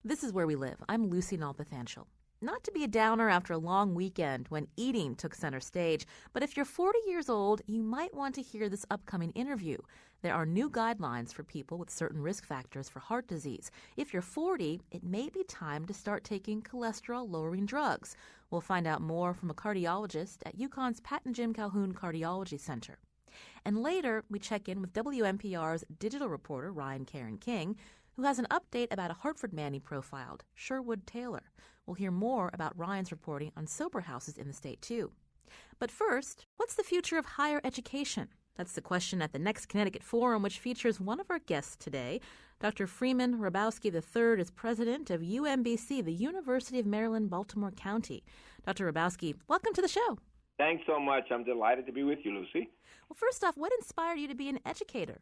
This is Where We Live. I'm Lucy Nalpathanchel. Not to be a downer after a long weekend when eating took center stage, but if you're 40 years old, you might want to hear this upcoming interview. There are new guidelines for people with certain risk factors for heart disease. If you're 40, it may be time to start taking cholesterol-lowering drugs. We'll find out more from a cardiologist at UConn's Pat and Jim Calhoun Cardiology Center. And later, we check in with WNPR's digital reporter, Ryan Karen King, who has an update about a Hartford man he profiled, Sherwood Taylor. We'll hear more about Ryan's reporting on sober houses in the state, too. But first, what's the future of higher education? That's the question at the next Connecticut Forum, which features one of our guests today. Dr. Freeman Hrabowski III is president of UMBC, the University of Maryland, Baltimore County. Dr. Hrabowski, welcome to the show. Thanks so much. I'm delighted to be with you, Lucy. Well, first off, what inspired you to be an educator?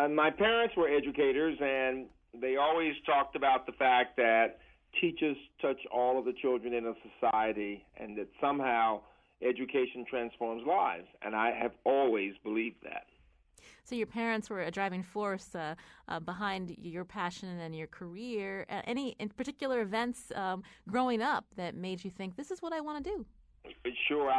My parents were educators, and they always talked about the fact that teachers touch all of the children in a society and that somehow education transforms lives. And I have always believed that. So your parents were a driving force behind your passion and your career. Any in particular events growing up that made you think, this is what I want to do? Sure.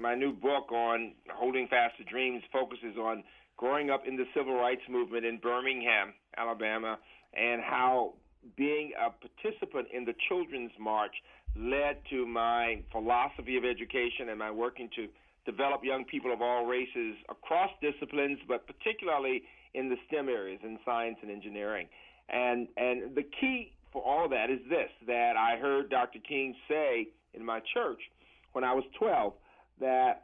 My new book on Holding Fast to Dreams focuses on growing up in the civil rights movement in Birmingham, Alabama, and how being a participant in the Children's March led to my philosophy of education and my working to develop young people of all races across disciplines, but particularly in the STEM areas, in science and engineering. And the key for all that is this, that I heard Dr. King say in my church when I was 12, that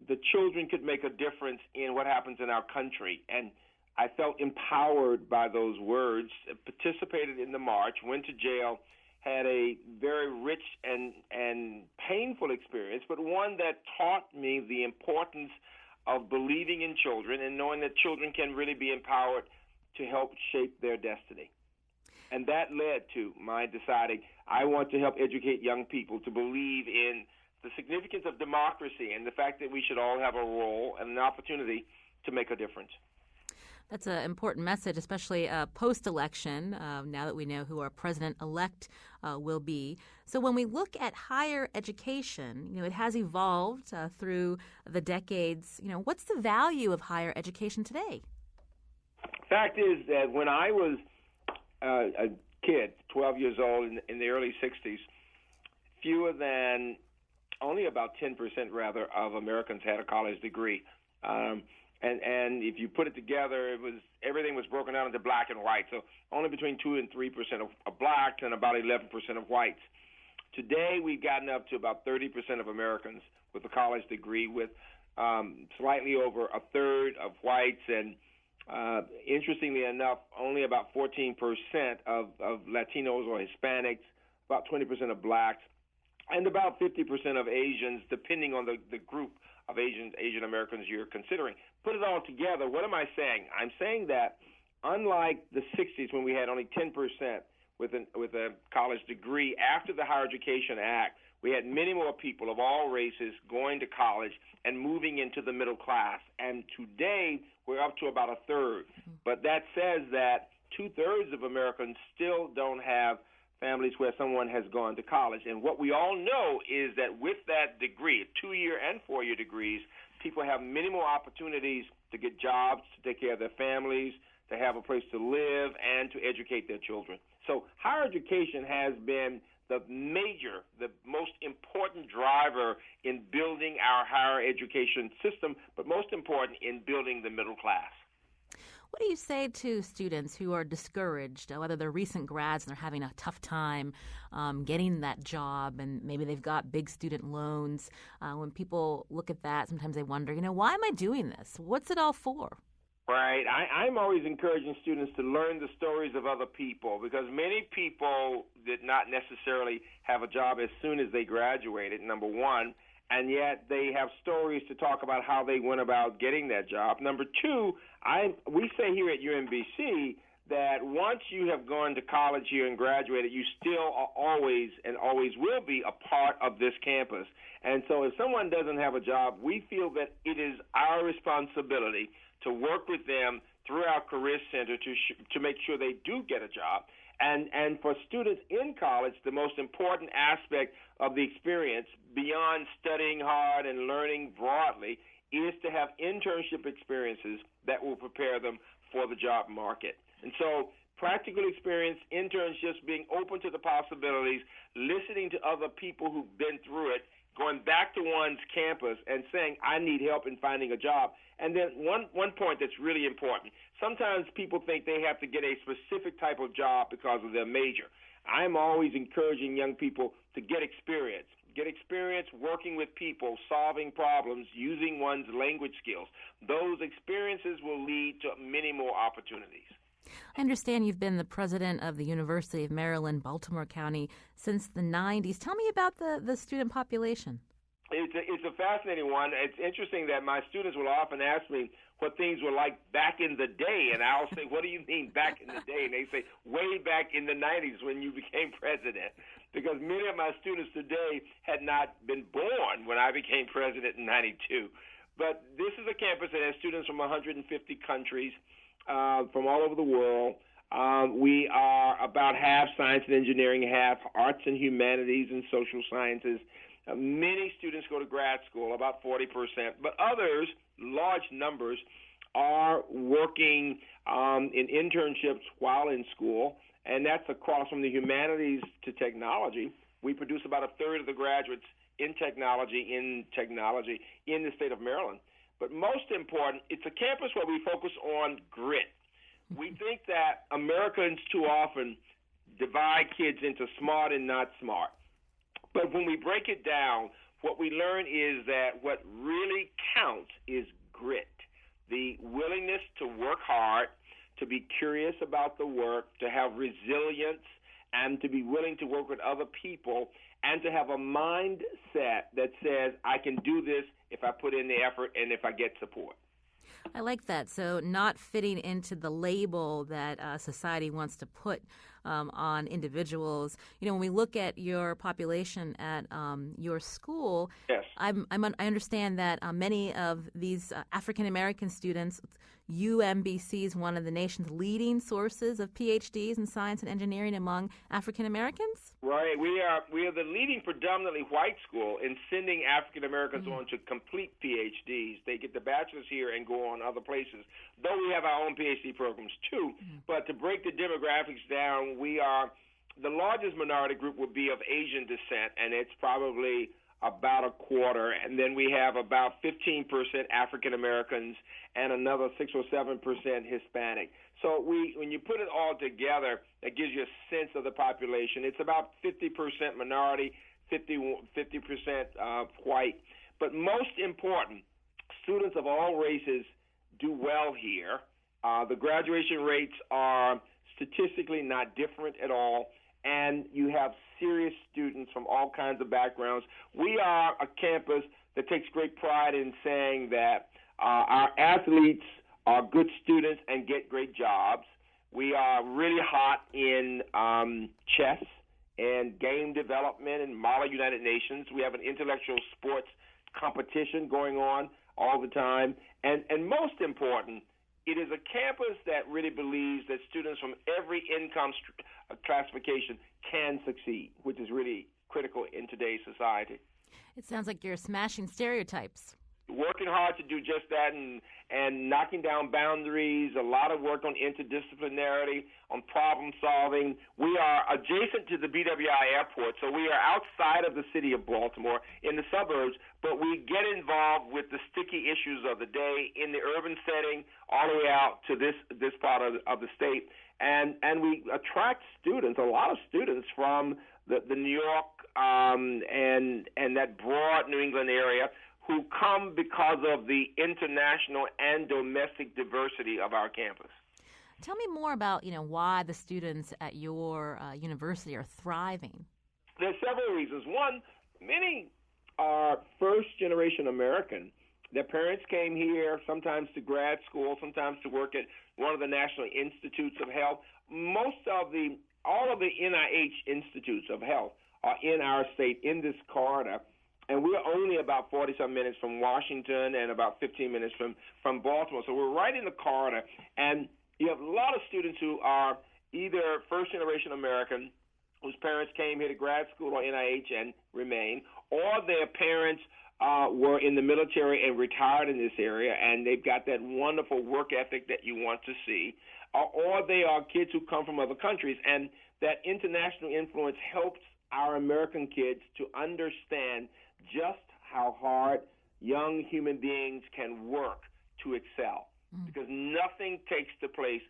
the children could make a difference in what happens in our country. And I felt empowered by those words, participated in the march, went to jail, had a very rich and painful experience, but one that taught me the importance of believing in children and knowing that children can really be empowered to help shape their destiny. And that led to my deciding I want to help educate young people to believe in the significance of democracy and the fact that we should all have a role and an opportunity to make a difference. That's an important message, especially post-election, now that we know who our president-elect will be. So when we look at higher education, it has evolved through the decades. What's the value of higher education today? Fact is that when I was a kid, 12 years old, in the early 60s, only about 10% rather of Americans had a college degree. And if you put it together, everything was broken down into black and white. So only between 2 and 3% of blacks and about 11% of whites. Today, we've gotten up to about 30% of Americans with a college degree, with slightly over a third of whites, and interestingly enough, only about 14% of Latinos or Hispanics, about 20% of blacks, and about 50% of Asians, depending on the group of Asian Americans you're considering. Put it all together, what am I saying? I'm saying that unlike the 60s when we had only 10% with a college degree, after the Higher Education Act, we had many more people of all races going to college and moving into the middle class. And today, we're up to about a third. But that says that 2/3 of Americans still don't have families where someone has gone to college. And what we all know is that with that degree, 2-year and 4-year degrees, people have many more opportunities to get jobs, to take care of their families, to have a place to live, and to educate their children. So higher education has been the most important driver in building our higher education system, but most important in building the middle class. What do you say to students who are discouraged, whether they're recent grads and they're having a tough time getting that job, and maybe they've got big student loans? When people look at that, sometimes they wonder, why am I doing this? What's it all for? Right. I'm always encouraging students to learn the stories of other people, because many people did not necessarily have a job as soon as they graduated, number one, and yet they have stories to talk about how they went about getting that job. Number two, we say here at UMBC that once you have gone to college here and graduated, you still are always and always will be a part of this campus. And so if someone doesn't have a job, we feel that it is our responsibility to work with them through our Career Center to make sure they do get a job. And for students in college, the most important aspect of the experience, beyond studying hard and learning broadly, is to have internship experiences that will prepare them for the job market. And so practical experience, internships, being open to the possibilities, listening to other people who've been through it, going back to one's campus and saying, I need help in finding a job. And then one point that's really important. Sometimes people think they have to get a specific type of job because of their major. I'm always encouraging young people to get experience. Get experience working with people, solving problems, using one's language skills. Those experiences will lead to many more opportunities. I understand you've been the president of the University of Maryland, Baltimore County, since the 90s. Tell me about the student population. It's a fascinating one. It's interesting that my students will often ask me what things were like back in the day, and I'll say, what do you mean back in the day? And they say, way back in the 90s when you became president, because many of my students today had not been born when I became president in 92. But this is a campus that has students from 150 countries, from all over the world. We are about half science and engineering, half arts and humanities and social sciences. Many students go to grad school, about 40%, but others, large numbers, are working in internships while in school, and that's across from the humanities to technology. We produce about a third of the graduates in technology in the state of Maryland. But most important, it's a campus where we focus on grit. We think that Americans too often divide kids into smart and not smart. But when we break it down, what we learn is that what really counts is grit, the willingness to work hard, to be curious about the work, to have resilience, and to be willing to work with other people, and to have a mindset that says, I can do this if I put in the effort and if I get support. I like that. So not fitting into the label that society wants to put on individuals. You know, when we look at your population at your school, yes. I understand that many of these African-American students, UMBC is one of the nation's leading sources of PhDs in science and engineering among African-Americans? Right. We are the leading predominantly white school in sending African-Americans on to complete PhDs. They get the bachelor's here and go on other places, though we have our own PhD programs too. But to break the demographics down, we are the largest minority group would be of Asian descent, and it's probably about a quarter, and then we have about 15% African Americans and another 6 or 7% Hispanic. So when you put it all together, that gives you a sense of the population. It's about 50% minority, 50% white. But most important, students of all races do well here. The graduation rates are statistically not different at all, and you have serious students from all kinds of backgrounds. We are a campus that takes great pride in saying that our athletes are good students and get great jobs. We are really hot in chess and game development and Model United Nations. We have an intellectual sports competition going on all the time. And most important, it is a campus that really believes that students from every income classification can succeed, which is really critical in today's society. It sounds like you're smashing stereotypes. Working hard to do just that and knocking down boundaries, a lot of work on interdisciplinarity, on problem solving. We are adjacent to the BWI airport, so we are outside of the city of Baltimore in the suburbs, but we get involved with the sticky issues of the day in the urban setting all the way out to this part of the state. And we attract students, a lot of students from the New York and that broad New England area who come because of the international and domestic diversity of our campus. Tell me more about, why the students at your university are thriving. There's several reasons. One, many are first-generation American. Their parents came here sometimes to grad school, sometimes to work at one of the National Institutes of Health. All of the NIH Institutes of Health are in our state, in this corridor. And we're only about 40-some minutes from Washington and about 15 minutes from Baltimore. So we're right in the corridor. And you have a lot of students who are either first-generation American whose parents came here to grad school or NIH and remain, or their parents were in the military and retired in this area, and they've got that wonderful work ethic that you want to see, or they are kids who come from other countries, and that international influence helps our American kids to understand just how hard young human beings can work to excel, because nothing takes the place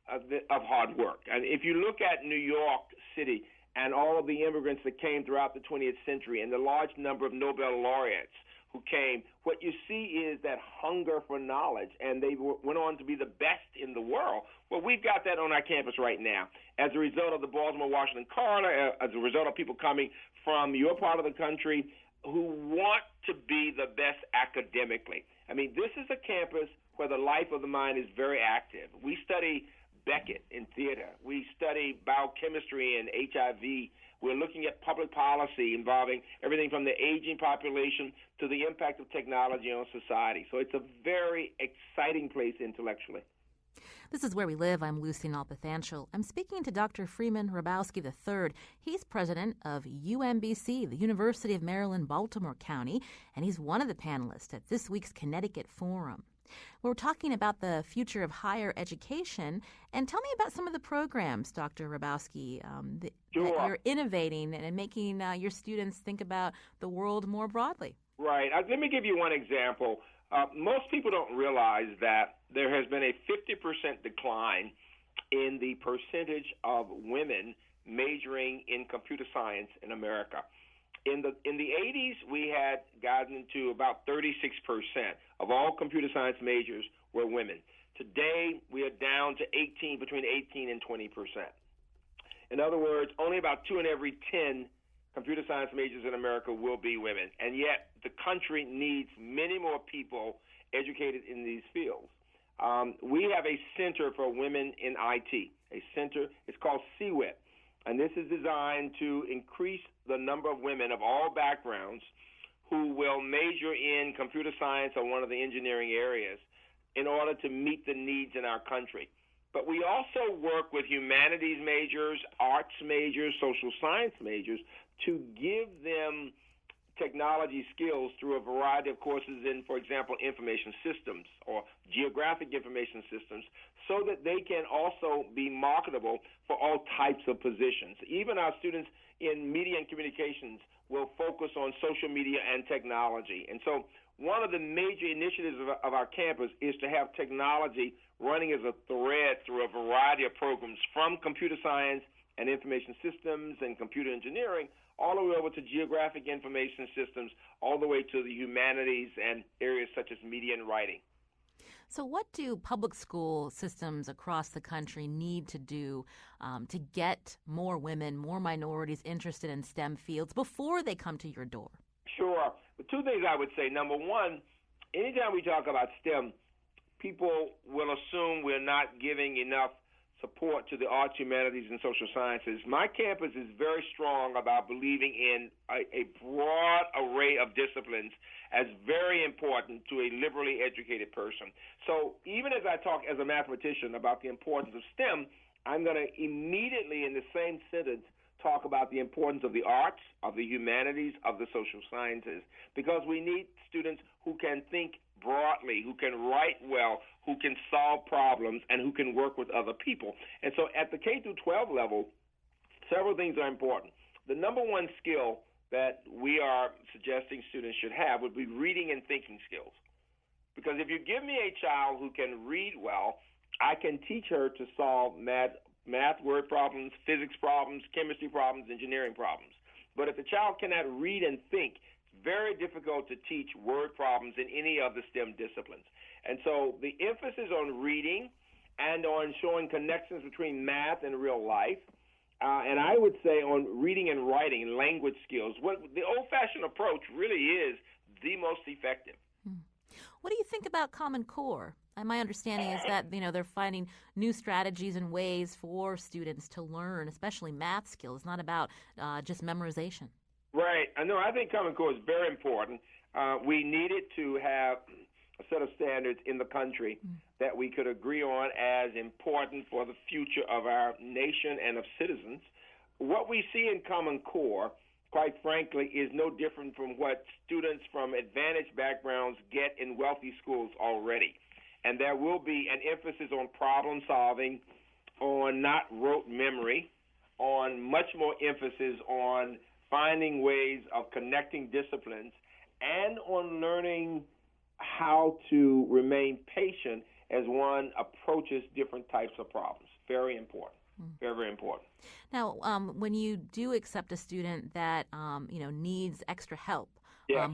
of hard work. And if you look at New York City and all of the immigrants that came throughout the 20th century and the large number of Nobel laureates who came, what you see is that hunger for knowledge, and they went on to be the best in the world. Well, we've got that on our campus right now. As a result of the Baltimore-Washington corridor, as a result of people coming from your part of the country who want to be the best academically. I mean, this is a campus where the life of the mind is very active. We study Beckett in theater. We study biochemistry and HIV. We're looking at public policy involving everything from the aging population to the impact of technology on society. So it's a very exciting place intellectually. This is Where We Live. I'm Lucy Nalpathanchil. I'm speaking to Dr. Freeman Hrabowski III. He's president of UMBC, the University of Maryland, Baltimore County, and he's one of the panelists at this week's Connecticut Forum. We're talking about the future of higher education. And tell me about some of the programs, Dr. Hrabowski, that you're innovating and making your students think about the world more broadly. Right. Let me give you one example. Most people don't realize that there has been a 50% decline in the percentage of women majoring in computer science in America. In the 80s, we had gotten to about 36% of all computer science majors were women. Today, we are down to between 18 and 20%. In other words, only about 2 in every 10 computer science majors in America will be women, and yet the country needs many more people educated in these fields. We have a Center for Women in IT, a center. It's called CWIT, and this is designed to increase the number of women of all backgrounds who will major in computer science or one of the engineering areas in order to meet the needs in our country. But we also work with humanities majors, arts majors, social science majors to give them technology skills through a variety of courses in, for example, information systems or geographic information systems, so that they can also be marketable for all types of positions. Even our students in media and communications will focus on social media and technology. And so one of the major initiatives of our campus is to have technology running as a thread through a variety of programs, from computer science and information systems and computer engineering all the way over to geographic information systems, all the way to the humanities and areas such as media and writing. So what do public school systems across the country need to do to get more women, more minorities interested in STEM fields before they come to your door? Sure. The two things I would say. Number one, anytime we talk about STEM, people will assume we're not giving enough support to the arts, humanities, and social sciences. My campus is very strong about believing in a broad array of disciplines as very important to a liberally educated person. So even as I talk as a mathematician about the importance of STEM, I'm going to immediately in the same sentence talk about the importance of the arts, of the humanities, of the social sciences, because we need students who can think broadly, who can write well, who can solve problems, and who can work with other people. And so at the K through 12 level, several things are important. The number one skill that we are suggesting students should have would be reading and thinking skills. Because if you give me a child who can read well, I can teach her to solve math, word problems, physics problems, chemistry problems, engineering problems. But if the child cannot read and think, it's very difficult to teach word problems in any of the STEM disciplines. And so the emphasis on reading and on showing connections between math and real life, and I would say on reading and writing and language skills. The old-fashioned approach really is the most effective. What do you think about Common Core? My understanding is that they're finding new strategies and ways for students to learn, especially math skills. It's not about just memorization. Right. I think Common Core is very important. We needed to have a set of standards in the country that we could agree on as important for the future of our nation and of citizens. What we see in Common Core, quite frankly, is no different from what students from advantaged backgrounds get in wealthy schools already. And there will be an emphasis on problem solving, on not rote memory, on much more emphasis on finding ways of connecting disciplines, and on learning how to remain patient as one approaches different types of problems. Very important. Very, very important. Now, when you do accept a student that needs extra help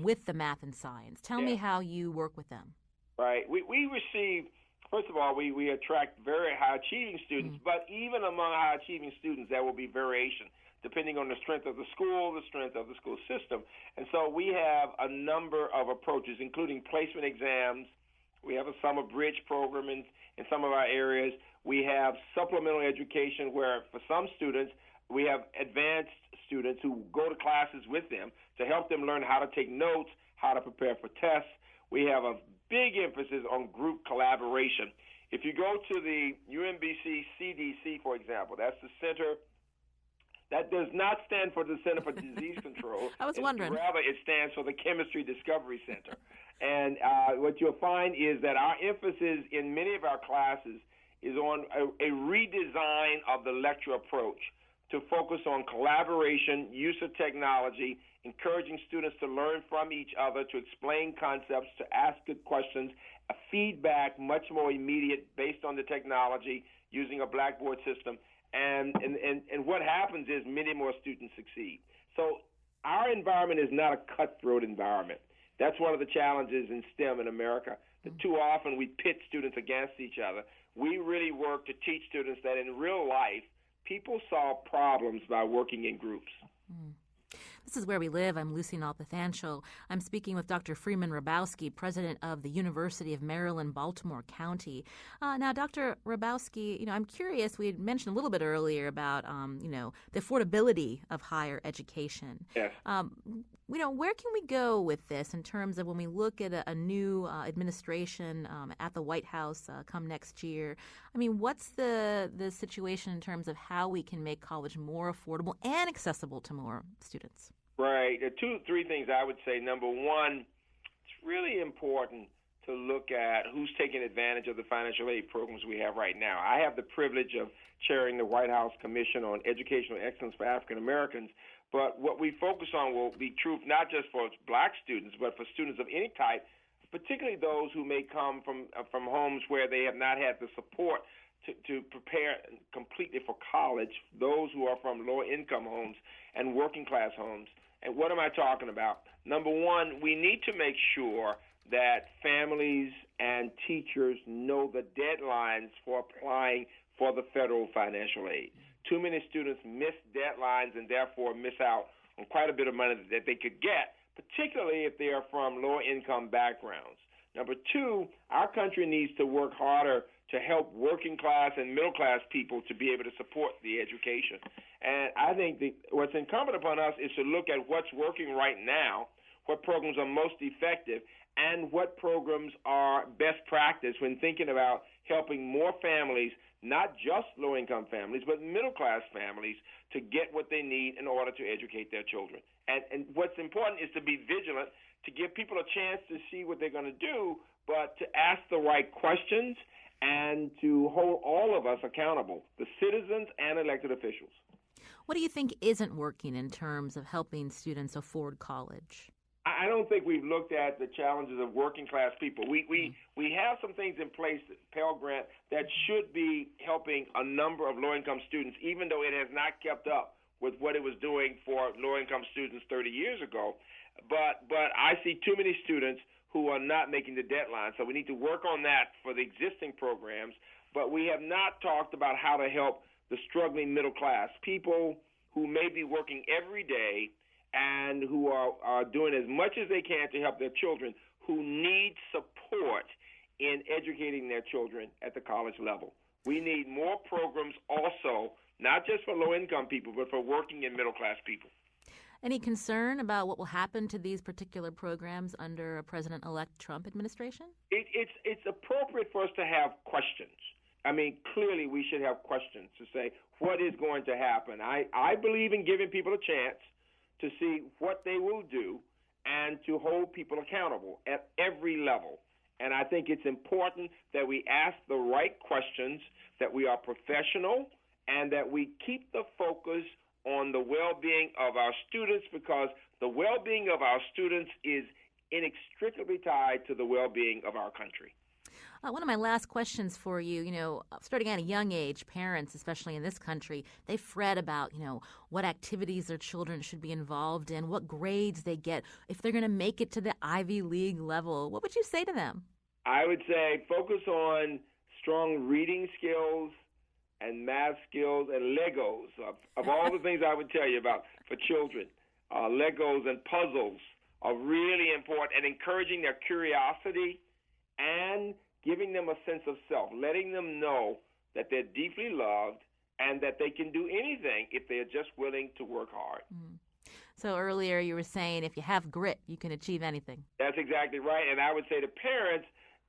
with the math and science, tell me how you work with them. Right. We receive, first of all, we attract very high-achieving students, but even among high-achieving students, there will be variation depending on the strength of the school, the strength of the school system. And so we have a number of approaches, including placement exams. We have a summer bridge program in some of our areas. We have supplemental education where for some students, we have advanced students who go to classes with them to help them learn how to take notes, how to prepare for tests. We have a big emphasis on group collaboration. If you go to the UMBC CDC, for example, that's the Center. That does not stand for the Center for Disease Control. I was wondering. Rather, it stands for the Chemistry Discovery Center. And what you'll find is that our emphasis in many of our classes is on a redesign of the lecture approach to focus on collaboration, use of technology, encouraging students to learn from each other, to explain concepts, to ask good questions, a feedback much more immediate based on the technology using a Blackboard system. And what happens is many more students succeed. So our environment is not a cutthroat environment. That's one of the challenges in STEM in America. That too often we pit students against each other. We really work to teach students that in real life, people solve problems by working in groups. This is Where We Live. I'm Lucy Nalpathanchil. I'm speaking with Dr. Freeman Hrabowski, president of the University of Maryland, Baltimore County. Now, Dr. Hrabowski, I'm curious. We had mentioned a little bit earlier about, the affordability of higher education. Yes. Where can we go with this in terms of when we look at a new administration at the White House come next year? I mean, what's the situation in terms of how we can make college more affordable and accessible to more students? Right. Three things I would say. Number one, it's really important to look at who's taking advantage of the financial aid programs we have right now. I have the privilege of chairing the White House Commission on Educational Excellence for African Americans, but what we focus on will be true not just for black students, but for students of any type, particularly those who may come from homes where they have not had the support to prepare completely for college, those who are from low-income homes and working-class homes. And what am I talking about? Number one, we need to make sure that families and teachers know the deadlines for applying for the federal financial aid. Too many students miss deadlines and therefore miss out on quite a bit of money that they could get, particularly if they are from low-income backgrounds. Number two, our country needs to work harder to help working-class and middle-class people to be able to support the education. And I think what's incumbent upon us is to look at what's working right now, what programs are most effective, and what programs are best practice when thinking about helping more families, not just low-income families, but middle-class families, to get what they need in order to educate their children. And what's important is to be vigilant, to give people a chance to see what they're going to do, but to ask the right questions and to hold all of us accountable, the citizens and elected officials. What do you think isn't working in terms of helping students afford college? I don't think we've looked at the challenges of working class people. We have some things in place, Pell Grant, that should be helping a number of low-income students, even though it has not kept up with what it was doing for low-income students 30 years ago. But I see too many students who are not making the deadline, so we need to work on that for the existing programs. But we have not talked about how to help the struggling middle class, people who may be working every day and who are doing as much as they can to help their children, who need support in educating their children at the college level. We need more programs also, not just for low-income people, but for working and middle-class people. Any concern about what will happen to these particular programs under a President-elect Trump administration? It's appropriate for us to have questions. I mean, clearly we should have questions to say what is going to happen. I believe in giving people a chance to see what they will do and to hold people accountable at every level. And I think it's important that we ask the right questions, that we are professional, and that we keep the focus on the well-being of our students, because the well-being of our students is inextricably tied to the well-being of our country. One of my last questions for you, starting at a young age, parents, especially in this country, they fret about, what activities their children should be involved in, what grades they get, if they're going to make it to the Ivy League level. What would you say to them? I would say focus on strong reading skills and math skills and Legos. Of all the things I would tell you about for children, Legos and puzzles are really important, and encouraging their curiosity and giving them a sense of self, letting them know that they're deeply loved and that they can do anything if they're just willing to work hard. So earlier you were saying if you have grit, you can achieve anything. That's exactly right. And I would say to parents,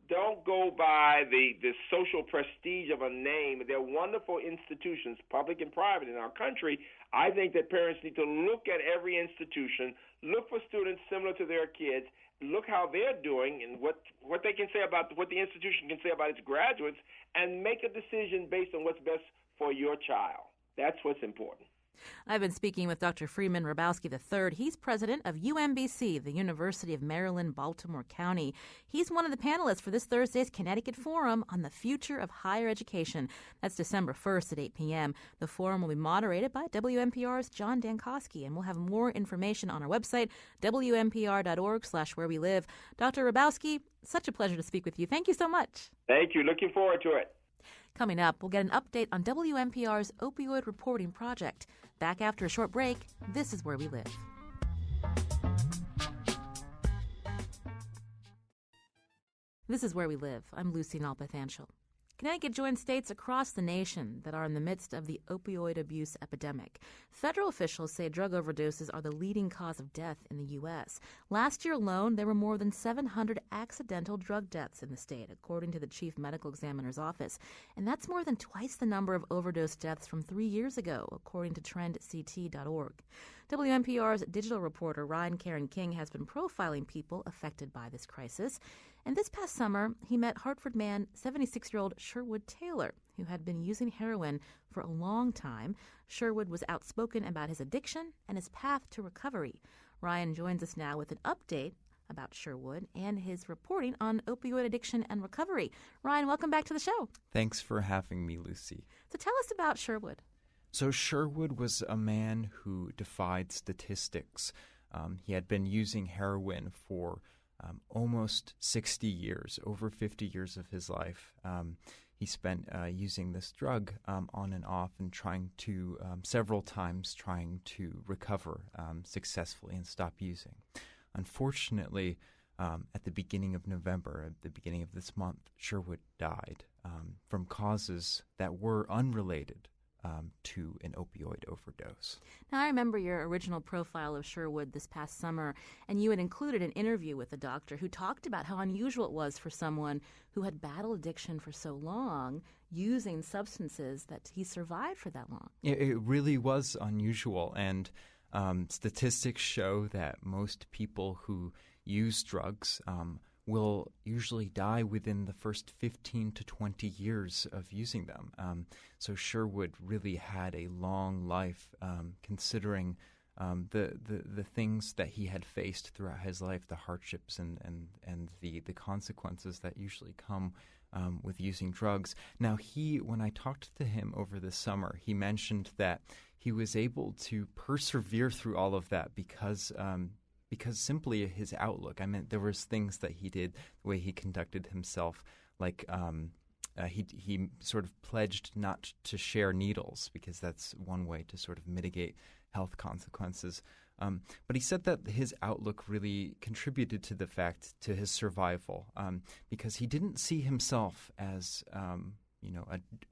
don't go by the social prestige of a name. They're wonderful institutions, public and private, in our country. I think that parents need to look at every institution, look for students similar to their kids, look how they're doing and what they can say about what the institution can say about its graduates, and make a decision based on what's best for your child. That's what's important. I've been speaking with Dr. Freeman Hrabowski III. He's president of UMBC, the University of Maryland, Baltimore County. He's one of the panelists for this Thursday's Connecticut Forum on the Future of Higher Education. That's December 1st at 8 p.m. The forum will be moderated by WNPR's John Dankosky, and we'll have more information on our website, WNPR.org/wherewelive. Dr. Hrabowski, such a pleasure to speak with you. Thank you so much. Thank you. Looking forward to it. Coming up, we'll get an update on WNPR's opioid reporting project. Back after a short break, this is Where We Live. This is Where We Live. I'm Lucy Nalpathanchel. Connecticut joins states across the nation that are in the midst of the opioid abuse epidemic. Federal officials say drug overdoses are the leading cause of death in the U.S. Last year alone, there were more than 700 accidental drug deaths in the state, according to the Chief Medical Examiner's Office. And that's more than twice the number of overdose deaths from 3 years ago, according to trendct.org. WNPR's digital reporter Ryan Karen King has been profiling people affected by this crisis. And this past summer, he met Hartford man 76-year-old Sherwood Taylor, who had been using heroin for a long time. Sherwood was outspoken about his addiction and his path to recovery. Ryan joins us now with an update about Sherwood and his reporting on opioid addiction and recovery. Ryan, welcome back to the show. Thanks for having me, Lucy. So tell us about Sherwood. So Sherwood was a man who defied statistics. He had been using heroin for almost 60 years, over 50 years of his life. He spent using this drug on and off and trying to, several times trying to recover successfully and stop using. Unfortunately, at the beginning of November, at the beginning of this month, Sherwood died from causes that were unrelated to an opioid overdose. Now, I remember your original profile of Sherwood this past summer, and you had included an interview with a doctor who talked about how unusual it was for someone who had battled addiction for so long, using substances, that he survived for that long. It really was unusual, and statistics show that most people who use drugs will usually die within the first 15 to 20 years of using them. So Sherwood really had a long life, considering the things that he had faced throughout his life, the hardships and the consequences that usually come with using drugs. Now, when I talked to him over the summer, he mentioned that he was able to persevere through all of that because simply his outlook. I mean, there was things that he did, the way he conducted himself, like he sort of pledged not to share needles because that's one way to sort of mitigate health consequences. But he said that his outlook really contributed to his survival because he didn't see himself as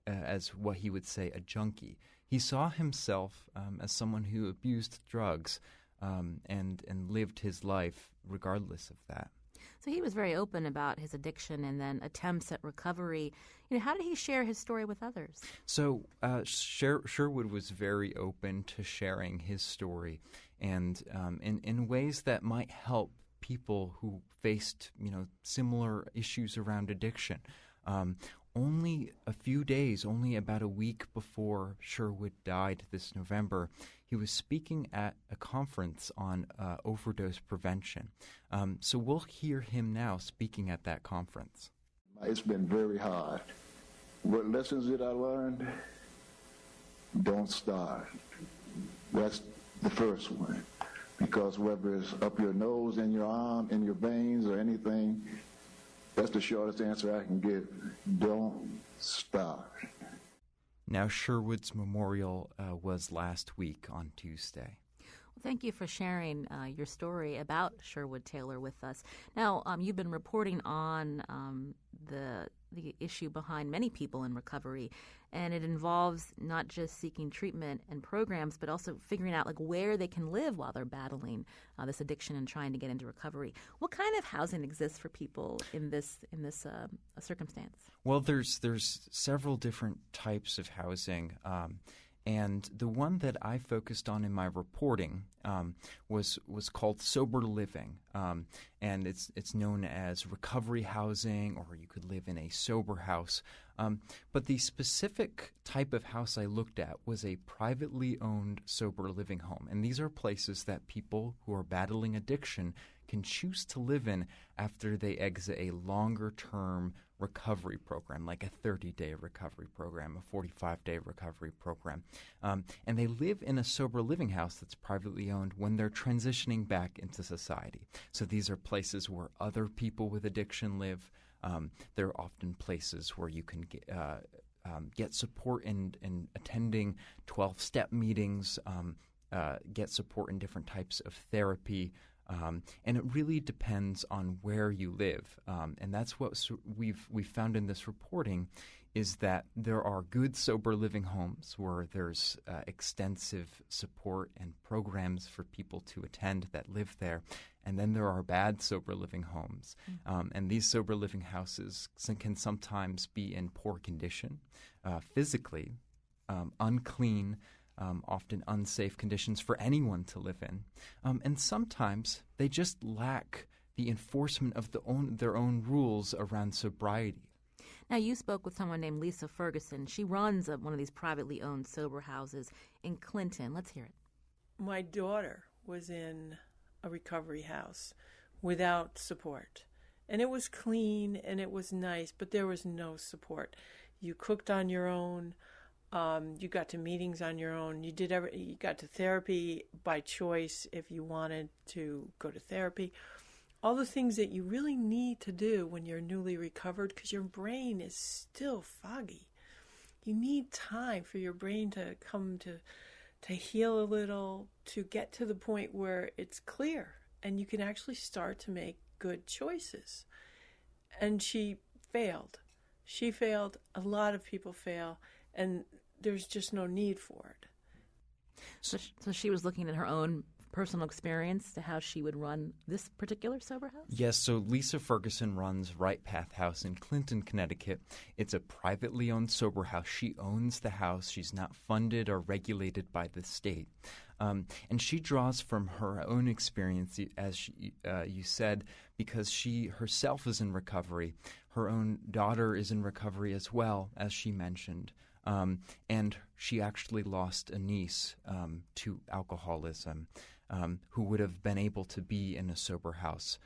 as what he would say a junkie. He saw himself as someone who abused drugs and lived his life regardless of that. So he was very open about his addiction and then attempts at recovery. How did he share his story with others? So Sherwood was very open to sharing his story, and in ways that might help people who faced similar issues around addiction. Only a few days, only about a week before Sherwood died this November, he was speaking at a conference on overdose prevention. So we'll hear him now speaking at that conference. It's been very hard. What lessons did I learn? Don't start. That's the first one. Because whether it's up your nose, in your arm, in your veins, or anything, that's the shortest answer I can give. Don't stop. Now, Sherwood's memorial was last week on Tuesday. Well, thank you for sharing your story about Sherwood Taylor with us. Now, you've been reporting on the issue behind many people in recovery, and it involves not just seeking treatment and programs, but also figuring out where they can live while they're battling this addiction and trying to get into recovery. What kind of housing exists for people in this circumstance? Well, there's several different types of housing. And the one that I focused on in my reporting was called sober living, and it's known as recovery housing, or you could live in a sober house. But the specific type of house I looked at was a privately owned sober living home, and these are places that people who are battling addiction can choose to live in after they exit a longer-term recovery program, like a 30-day recovery program, a 45-day recovery program. And they live in a sober living house that's privately owned when they're transitioning back into society. So these are places where other people with addiction live. They're often places where you can get support in attending 12-step meetings, get support in different types of therapy. And it really depends on where you live. And that's what we've found in this reporting, is that there are good sober living homes where there's extensive support and programs for people to attend that live there. And then there are bad sober living homes. And these sober living houses can sometimes be in poor condition, physically, unclean, often unsafe conditions for anyone to live in. And sometimes they just lack the enforcement of their own rules around sobriety. Now, you spoke with someone named Lisa Ferguson. She runs one of these privately owned sober houses in Clinton. Let's hear it. My daughter was in a recovery house without support. And it was clean and it was nice, but there was no support. You cooked on your own. You got to meetings on your own. You got to therapy by choice if you wanted to go to therapy. All the things that you really need to do when you're newly recovered, because your brain is still foggy. You need time for your brain to come to heal a little, to get to the point where it's clear and you can actually start to make good choices. And she failed. She failed. A lot of people fail. And there's just no need for it. So she was looking at her own personal experience to how she would run this particular sober house? Yes, so Lisa Ferguson runs Right Path House in Clinton, Connecticut. It's a privately owned sober house. She owns the house. She's not funded or regulated by the state. And she draws from her own experience, as you said, because she herself is in recovery. Her own daughter is in recovery as well, as she mentioned. And she actually lost a niece to alcoholism, who would have been able to be in a sober house,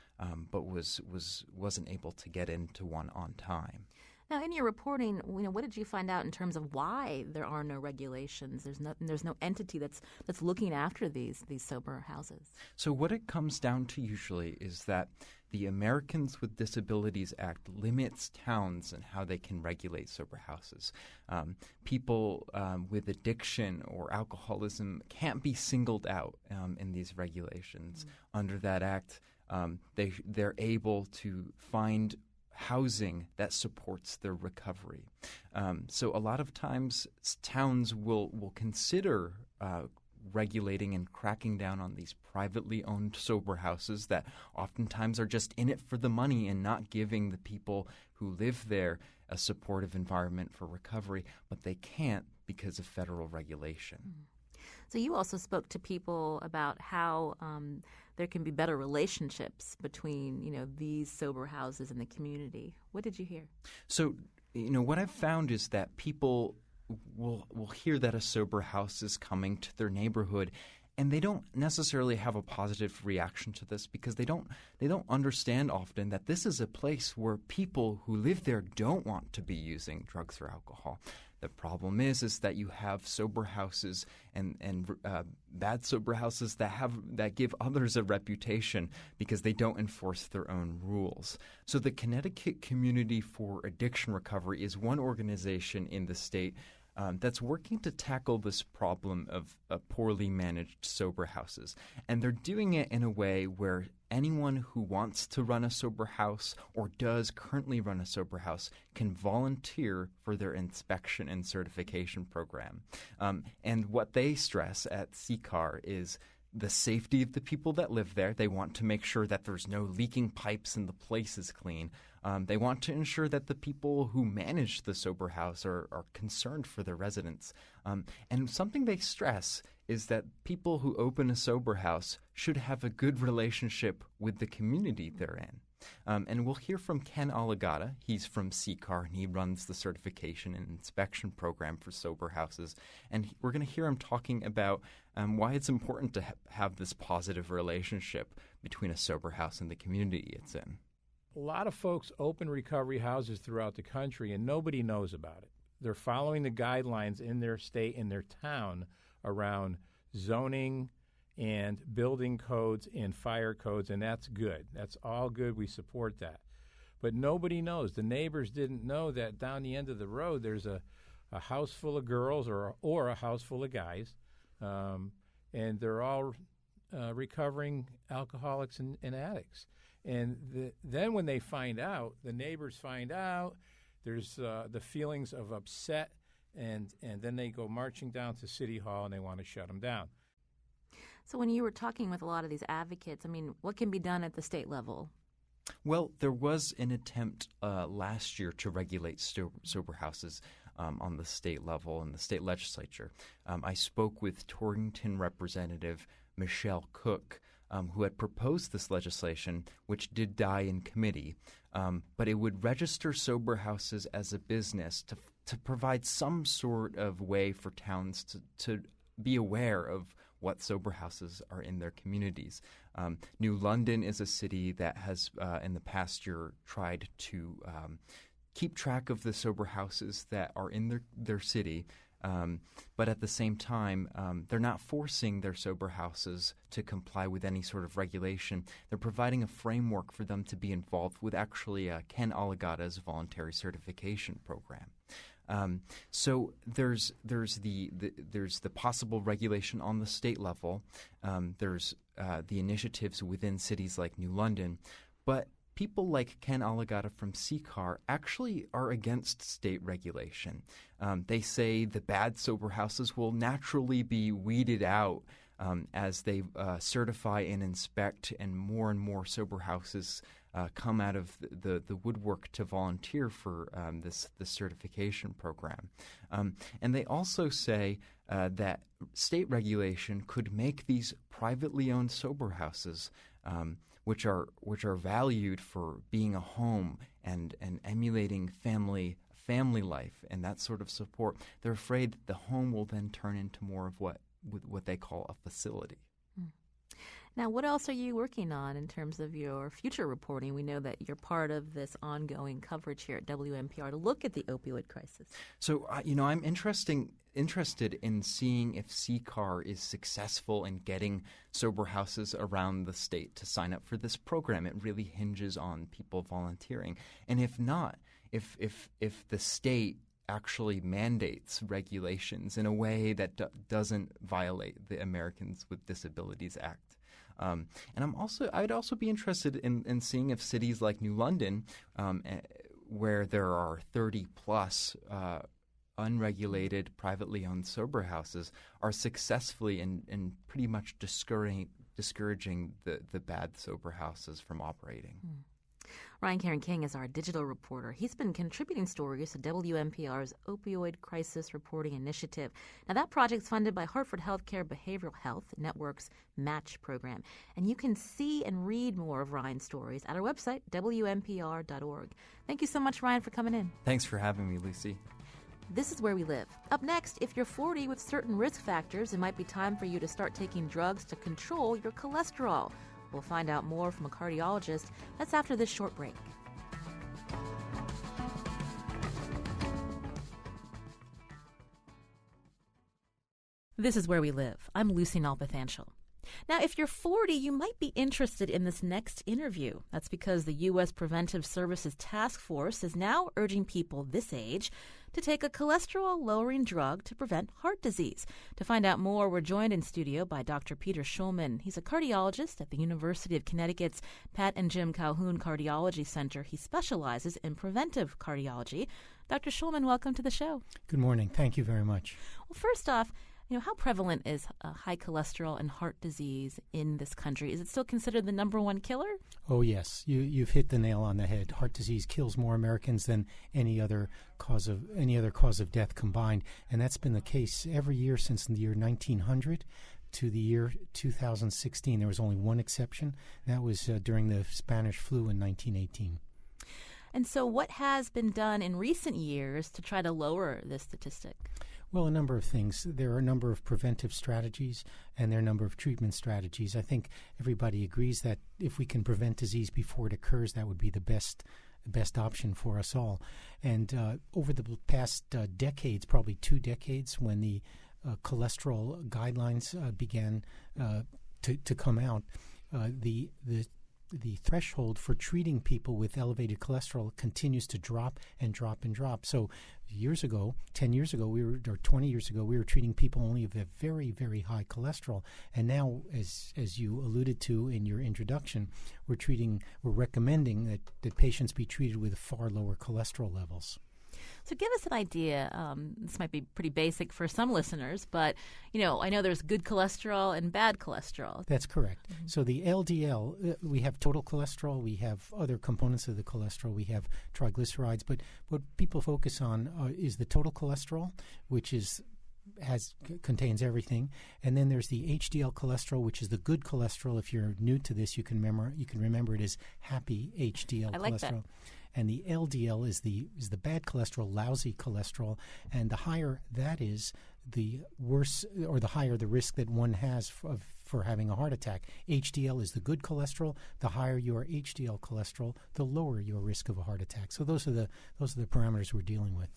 but wasn't able to get into one on time. Now, in your reporting, what did you find out in terms of why there are no regulations? There's no entity that's looking after these sober houses. So what it comes down to usually is that the Americans with Disabilities Act limits towns and how they can regulate sober houses. People with addiction or alcoholism can't be singled out in these regulations. Mm-hmm. Under that act, they're able to find housing that supports their recovery. So a lot of times towns will consider regulating and cracking down on these privately owned sober houses that oftentimes are just in it for the money and not giving the people who live there a supportive environment for recovery, but they can't because of federal regulation. So you also spoke to people about how there can be better relationships between, these sober houses and the community. What did you hear? So, what I've found is that people will hear that a sober house is coming to their neighborhood, and they don't necessarily have a positive reaction to this because they don't understand often that this is a place where people who live there don't want to be using drugs or alcohol. The problem is that you have sober houses and bad sober houses that give others a reputation because they don't enforce their own rules. So the Connecticut Community for Addiction Recovery is one organization in the state that's working to tackle this problem of poorly managed sober houses. And they're doing it in a way where anyone who wants to run a sober house or does currently run a sober house can volunteer for their inspection and certification program. And what they stress at CCAR is the safety of the people that live there. They want to make sure that there's no leaking pipes and the place is clean. They want to ensure that the people who manage the sober house are concerned for their residents. And something they stress is that people who open a sober house should have a good relationship with the community they're in. And we'll hear from Ken Aligata. He's from CCAR, and he runs the certification and inspection program for sober houses. And we're going to hear him talking about why it's important to have this positive relationship between a sober house and the community it's in. A lot of folks open recovery houses throughout the country, and nobody knows about it. They're following the guidelines in their state, in their town, around zoning and building codes and fire codes, and that's good. That's all good. We support that. But nobody knows. The neighbors didn't know that down the end of the road there's a house full of girls or a house full of guys, and they're all recovering alcoholics and addicts. And then when they find out, the neighbors find out, there's the feelings of upset, and then they go marching down to City Hall and they want to shut them down. So when you were talking with a lot of these advocates, what can be done at the state level? Well, there was an attempt last year to regulate sober houses on the state level in the state legislature. I spoke with Torrington Representative Michelle Cook, who had proposed this legislation, which did die in committee. But it would register sober houses as a business to provide some sort of way for towns to be aware of what sober houses are in their communities. New London is a city that has, in the past year, tried to keep track of the sober houses that are in their city. But at the same time, they're not forcing their sober houses to comply with any sort of regulation. They're providing a framework for them to be involved with actually Ken Aligata's voluntary certification program. So there's the possible regulation on the state level. There's the initiatives within cities like New London, but people like Ken Aligata from CCAR actually are against state regulation. They say the bad sober houses will naturally be weeded out as they certify and inspect, and more sober houses come out of the woodwork to volunteer for this certification program. And they also say that state regulation could make these privately owned sober houses which are valued for being a home and emulating family life and that sort of support. They're afraid that the home will then turn into more of what they call a facility. Now, what else are you working on in terms of your future reporting? We know that you're part of this ongoing coverage here at WNPR to look at the opioid crisis. So, I'm interested in seeing if CCAR is successful in getting sober houses around the state to sign up for this program. It really hinges on people volunteering. And if not, if the state actually mandates regulations in a way that doesn't violate the Americans with Disabilities Act. And I'd also be interested in seeing if cities like New London, where there are 30 plus unregulated, privately owned sober houses are successfully in pretty much discouraging the bad sober houses from operating. Ryan Caron King is our digital reporter. He's been contributing stories to WNPR's Opioid Crisis Reporting Initiative. Now, that project's funded by Hartford Healthcare Behavioral Health Network's MATCH program. And you can see and read more of Ryan's stories at our website, WNPR.org. Thank you so much, Ryan, for coming in. Thanks for having me, Lucy. This is Where We Live. Up next, if you're 40 with certain risk factors, it might be time for you to start taking drugs to control your cholesterol. We'll find out more from a cardiologist. That's after this short break. This is Where We Live. I'm Lucy Nalpathanchel. Now, if you're 40, you might be interested in this next interview. That's because the U.S. Preventive Services Task Force is now urging people this age to take a cholesterol-lowering drug to prevent heart disease. To find out more, we're joined in studio by Dr. Peter Schulman. He's a cardiologist at the University of Connecticut's Pat and Jim Calhoun Cardiology Center. He specializes in preventive cardiology. Dr. Schulman, welcome to the show. Good morning. Thank you very much. Well, first off, how prevalent is high cholesterol and heart disease in this country? Is it still considered the number one killer? Oh, yes. You've hit the nail on the head. Heart disease kills more Americans than any other cause of death combined, and that's been the case every year since the year 1900 to the year 2016. There was only one exception. That was during the Spanish flu in 1918. And so what has been done in recent years to try to lower this statistic? Well, a number of things. There are a number of preventive strategies, and there are a number of treatment strategies. I think everybody agrees that if we can prevent disease before it occurs, that would be the best option for us all. And over the past decades, probably 2 decades, when the cholesterol guidelines began to come out, the threshold for treating people with elevated cholesterol continues to drop and drop and drop. So 10 years ago, 20 years ago, we were treating people only with very, very high cholesterol. And now, as you alluded to in your introduction, we're recommending that patients be treated with far lower cholesterol levels. So give us an idea. This might be pretty basic for some listeners, but, I know there's good cholesterol and bad cholesterol. That's correct. Mm-hmm. So the LDL, we have total cholesterol, we have other components of the cholesterol, we have triglycerides, but what people focus on is the total cholesterol, which contains everything, and then there's the HDL cholesterol, which is the good cholesterol. If you're new to this, you can remember it as happy HDL I like cholesterol. That. And the LDL is the bad cholesterol, lousy cholesterol, and the higher that is, the worse or the higher the risk that one has for having a heart attack. HDL is the good cholesterol. The higher your HDL cholesterol, the lower your risk of a heart attack. So those are the parameters we're dealing with.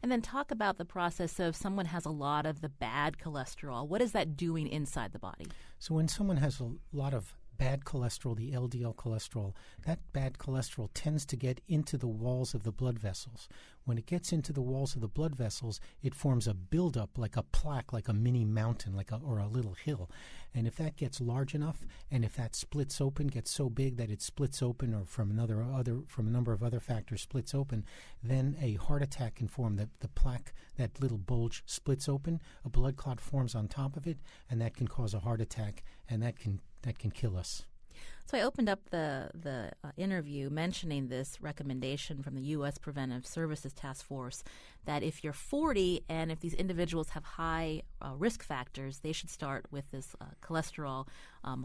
And then talk about the process of someone has a lot of the bad cholesterol. What is that doing inside the body? So when someone has a lot of bad cholesterol, the LDL cholesterol, that bad cholesterol tends to get into the walls of the blood vessels. When it gets into the walls of the blood vessels, it forms a buildup, like a plaque, like a mini mountain, or a little hill. And if that gets large enough, and if that splits open, gets so big that it splits open, or from a number of other factors splits open, then a heart attack can form. The plaque, that little bulge, splits open, a blood clot forms on top of it, and that can cause a heart attack, and that can kill us. So I opened up the interview mentioning this recommendation from the U.S. Preventive Services Task Force that if you're 40 and if these individuals have high risk factors, they should start with this cholesterol,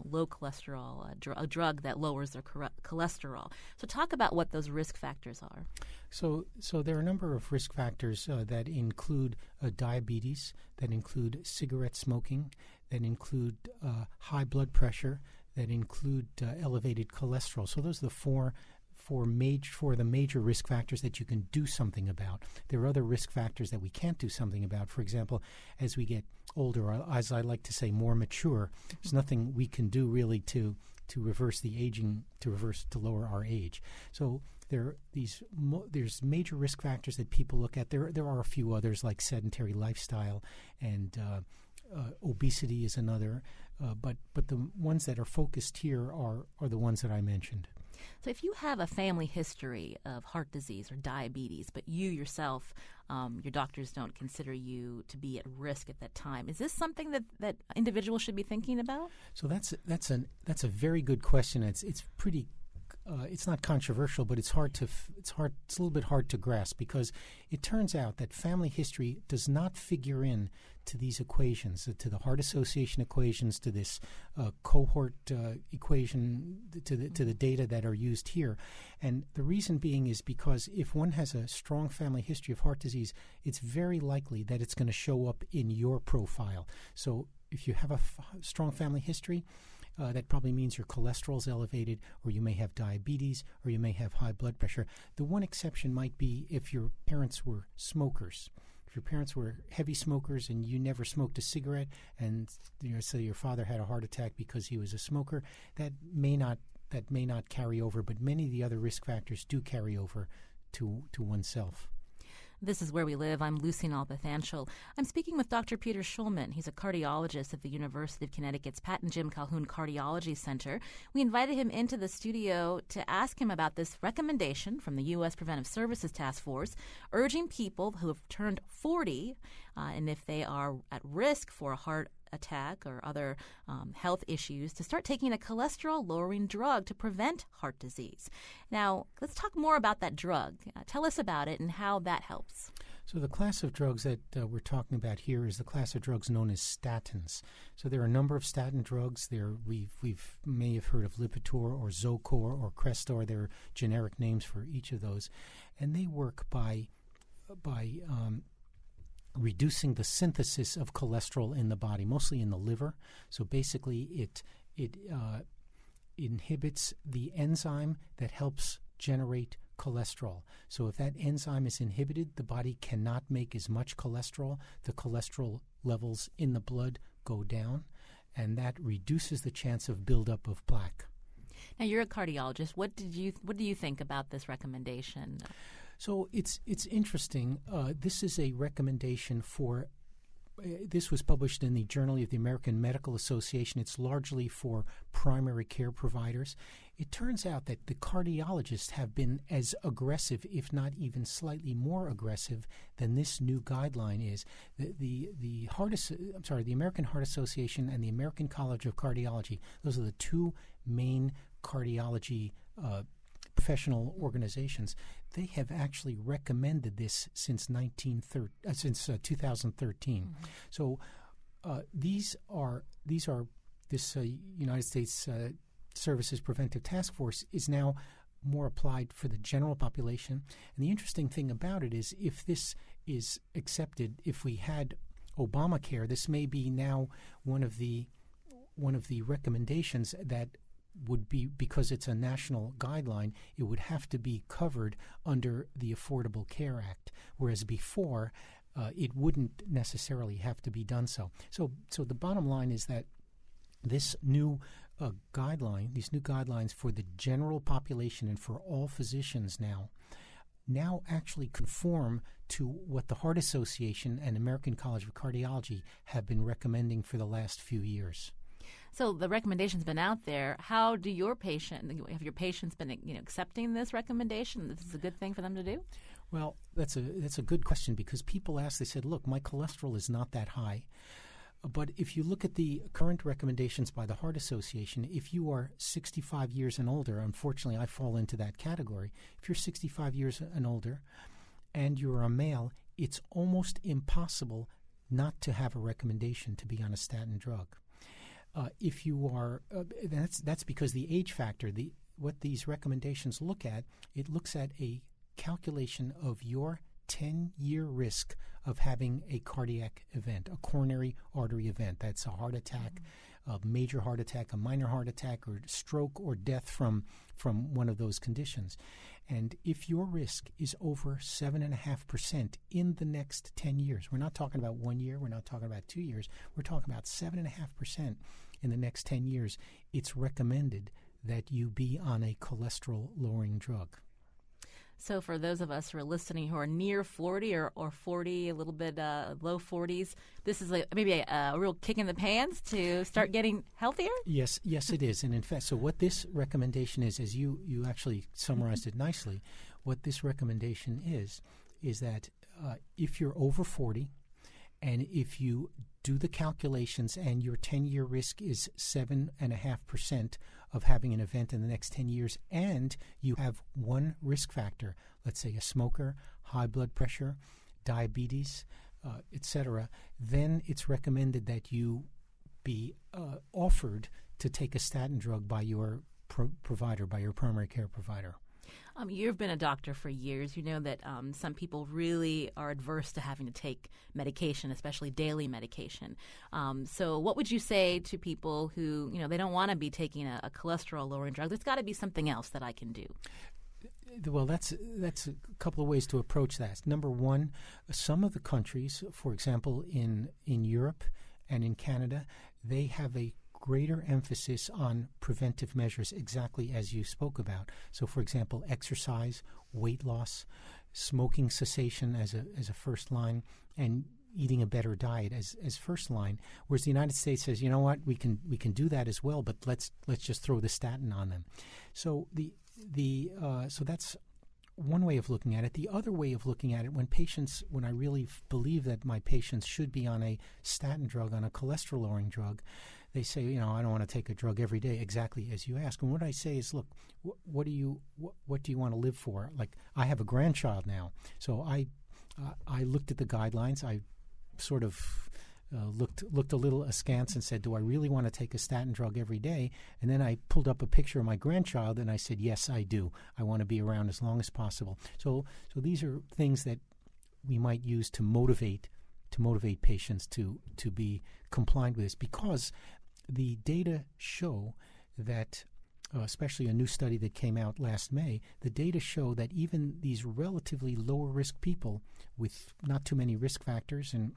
low cholesterol, a drug that lowers their cholesterol. So talk about what those risk factors are. So there are a number of risk factors that include diabetes, that include cigarette smoking, that include high blood pressure, that include elevated cholesterol. So those are the four of the major risk factors that you can do something about. There are other risk factors that we can't do something about. For example, as we get older, or as I like to say, more mature, there's nothing we can do really to reverse the aging, to lower our age. So there's major risk factors that people look at. There are a few others like sedentary lifestyle and obesity is another, but the ones that are focused here are the ones that I mentioned. So if you have a family history of heart disease or diabetes, but you yourself, your doctors don't consider you to be at risk at that time, is this something that individuals should be thinking about? So that's a very good question. It's pretty. It's not controversial, but it's a little bit hard to grasp, because it turns out that family history does not figure in to these equations, to the heart association equations, to this cohort equation, to the data that are used here. And the reason being is because if one has a strong family history of heart disease, it's very likely that it's going to show up in your profile. So if you have a strong family history, that probably means your cholesterol is elevated, or you may have diabetes, or you may have high blood pressure. The one exception might be if your parents were smokers. If your parents were heavy smokers and you never smoked a cigarette, and so your father had a heart attack because he was a smoker, that may not carry over. But many of the other risk factors do carry over to oneself. This is Where We Live. I'm Lucy Nalpathanchel. I'm speaking with Dr. Peter Schulman. He's a cardiologist at the University of Connecticut's Pat and Jim Calhoun Cardiology Center. We invited him into the studio to ask him about this recommendation from the U.S. Preventive Services Task Force, urging people who have turned 40, and if they are at risk for a heart attack or other health issues, to start taking a cholesterol-lowering drug to prevent heart disease. Now, let's talk more about that drug. Tell us about it and how that helps. So the class of drugs that we're talking about here is the class of drugs known as statins. So there are a number of statin drugs. We may have heard of Lipitor or Zocor or Crestor. There are generic names for each of those, and they work by reducing the synthesis of cholesterol in the body, mostly in the liver. So basically, it inhibits the enzyme that helps generate cholesterol. So if that enzyme is inhibited, the body cannot make as much cholesterol. The cholesterol levels in the blood go down, and that reduces the chance of buildup of plaque. Now, you're a cardiologist. What do you think about this recommendation? So it's interesting. This is a recommendation for. This was published in the Journal of the American Medical Association. It's largely for primary care providers. It turns out that the cardiologists have been as aggressive, if not even slightly more aggressive, than this new guideline is. The American Heart Association and the American College of Cardiology, those are the two main cardiology professional organizations. They have actually recommended this since 2013. Mm-hmm. So these are this United States Services Preventive Task Force is now more applied for the general population. And the interesting thing about it is, if this is accepted, if we had Obamacare, this may be now one of the recommendations that would be, because it's a national guideline, it would have to be covered under the Affordable Care Act, whereas before it wouldn't necessarily have to be done so. So the bottom line is that this new these new guidelines for the general population and for all physicians now actually conform to what the Heart Association and American College of Cardiology have been recommending for the last few years. So the recommendation's been out there. How do your patients been accepting this recommendation? This is a good thing for them to do? Well, that's a good question, because people ask, they said, look, my cholesterol is not that high. But if you look at the current recommendations by the Heart Association, if you are 65 years and older, unfortunately I fall into that category, if you're 65 years and older and you're a male, it's almost impossible not to have a recommendation to be on a statin drug. If you are, that's because the age factor. What these recommendations look at, it looks at a calculation of your 10-year risk of having a cardiac event, a coronary artery event. That's a heart attack, a major heart attack, a minor heart attack, or stroke, or death from one of those conditions. And if your risk is over 7.5% in the next 10 years, we're not talking about 1 year, we're not talking about 2 years, we're talking about 7.5% in the next 10 years, it's recommended that you be on a cholesterol-lowering drug. So for those of us who are listening who are near 40 or 40, a little bit low 40s, this is maybe a real kick in the pants to start getting healthier? Yes, it is. And in fact, so what this recommendation is, as you actually summarized it nicely, what this recommendation is that if you're over 40 and if you do the calculations and your 10-year risk is 7.5% of having an event in the next 10 years, and you have one risk factor, let's say a smoker, high blood pressure, diabetes, etc., then it's recommended that you be offered to take a statin drug by your provider, by your primary care provider. You've been a doctor for years. You know that some people really are adverse to having to take medication, especially daily medication. So what would you say to people who, they don't want to be taking a cholesterol-lowering drug? There's got to be something else that I can do. Well, that's a couple of ways to approach that. Number one, some of the countries, for example, in Europe and in Canada, they have a greater emphasis on preventive measures, exactly as you spoke about. So, for example, exercise, weight loss, smoking cessation as a first line, and eating a better diet as first line. Whereas the United States says, you know what, we can do that as well, but let's just throw the statin on them. So so that's one way of looking at it. The other way of looking at it, when I really believe that my patients should be on a statin drug, on a cholesterol-lowering drug, they say, I don't want to take a drug every day, exactly as you ask. And what I say is, look, what do you want to live for? Like, I have a grandchild now, so I looked at the guidelines. I sort of looked a little askance and said, do I really want to take a statin drug every day? And then I pulled up a picture of my grandchild and I said, yes, I do. I want to be around as long as possible. So these are things that we might use to motivate patients to be compliant with this, because the data show that, especially a new study that came out last May, the data show that even these relatively lower risk people with not too many risk factors and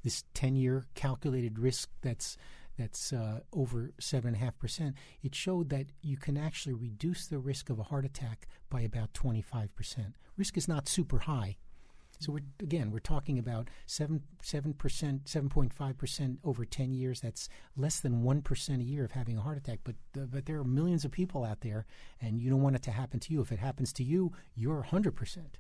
this 10-year calculated risk that's over 7.5%, it showed that you can actually reduce the risk of a heart attack by about 25%. Risk is not super high. So we're talking about 7.5% over 10 years. That's less than 1% a year of having a heart attack. But there are millions of people out there, and you don't want it to happen to you. If it happens to you, you're 100%.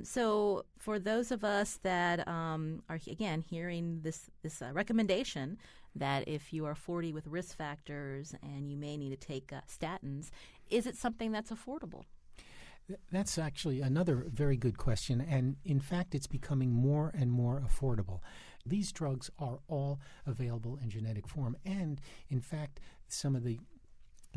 So for those of us that are, again, hearing this recommendation that if you are 40 with risk factors and you may need to take statins, is it something that's affordable? That's actually another very good question, and in fact, it's becoming more and more affordable. These drugs are all available in genetic form, and in fact, some of the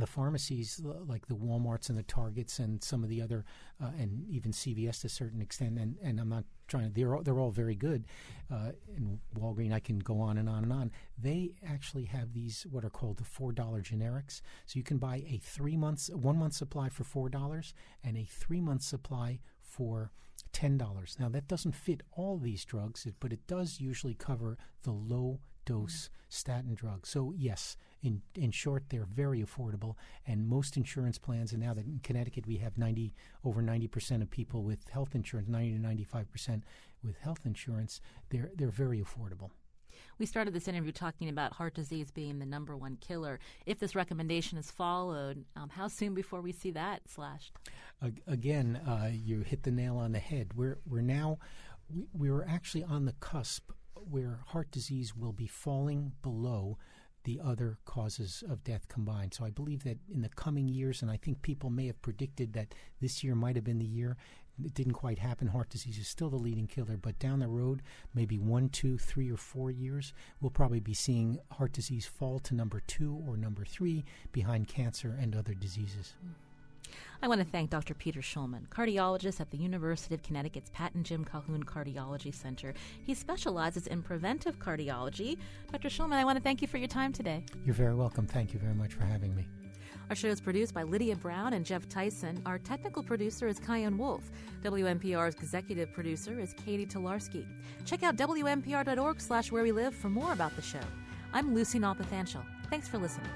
pharmacies like the Walmarts and the Targets and some of the other, and even CVS to a certain extent, and I'm not trying to, they're all very good. In Walgreens, I can go on and on and on. They actually have these what are called the $4 generics. So you can buy a 1 month supply for $4 and a 3-month supply for $10. Now that doesn't fit all these drugs, but it does usually cover the low dose statin drugs. So yes, in short, they're very affordable, and most insurance plans, and now that in Connecticut we have over 90% of people with health insurance, 90 to 95% with health insurance, they're very affordable. We started this interview talking about heart disease being the number one killer. If this recommendation is followed, how soon before we see that slashed? Again, you hit the nail on the head. We're actually on the cusp where heart disease will be falling below the other causes of death combined. So I believe that in the coming years, and I think people may have predicted that this year might have been the year, it didn't quite happen. Heart disease is still the leading killer, but down the road, maybe 1, 2, 3, or 4 years, we'll probably be seeing heart disease fall to number 2 or number 3 behind cancer and other diseases. I want to thank Dr. Peter Shulman, cardiologist at the University of Connecticut's Pat and Jim Calhoun Cardiology Center. He specializes in preventive cardiology. Dr. Shulman, I want to thank you for your time today. You're very welcome. Thank you very much for having me. Our show is produced by Lydia Brown and Jeff Tyson. Our technical producer is Kian Wolf. WNPR's executive producer is Katie Tolarski. Check out WNPR.org/where we live for more about the show. I'm Lucy Nalpathanchel. Thanks for listening.